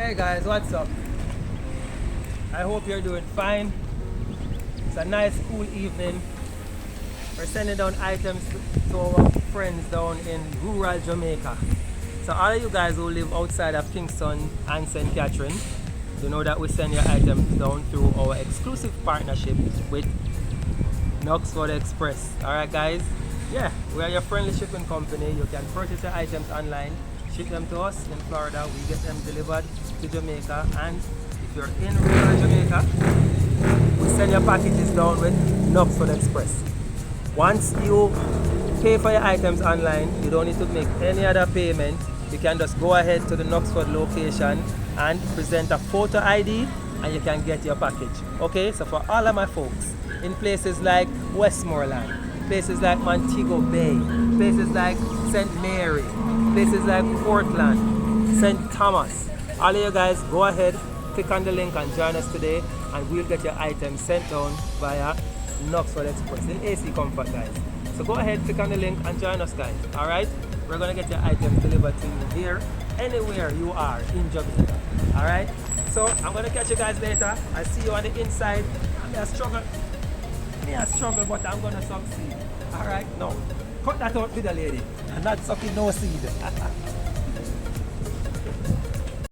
Hey guys, what's up? I hope you're doing fine. It's a nice cool evening. We're sending down items to our friends down in rural Jamaica. So all of you guys who live outside of Kingston and St. Catherine, you know that we send your items down through our exclusive partnership with Knoxford Express. Alright guys? Yeah, we are your friendly shipping company. You can purchase your items online, ship them to us in Florida, we get them delivered to Jamaica, and if you're in rural Jamaica, we send your packages down with Knoxford Express. Once you pay for your items online, you don't need to make any other payment. You can just go ahead to the Knoxford location and present a photo ID and you can get your package. Okay, so for all of my folks in places like Westmoreland, places like Montego Bay, places like St. Mary, places like Portland, St. Thomas, all of you guys go ahead, click on the link and join us today, and we'll get your items sent down via Knoxford Express in AC comfort, guys. So go ahead, click on the link and join us, guys. Alright, we're gonna get your items delivered to you here, anywhere you are in Jamaica. Alright, so I'm gonna catch you guys later. I see you on the inside. I may struggle, but I'm gonna succeed. Alright, no, cut that out with the lady. I'm not sucking no seed.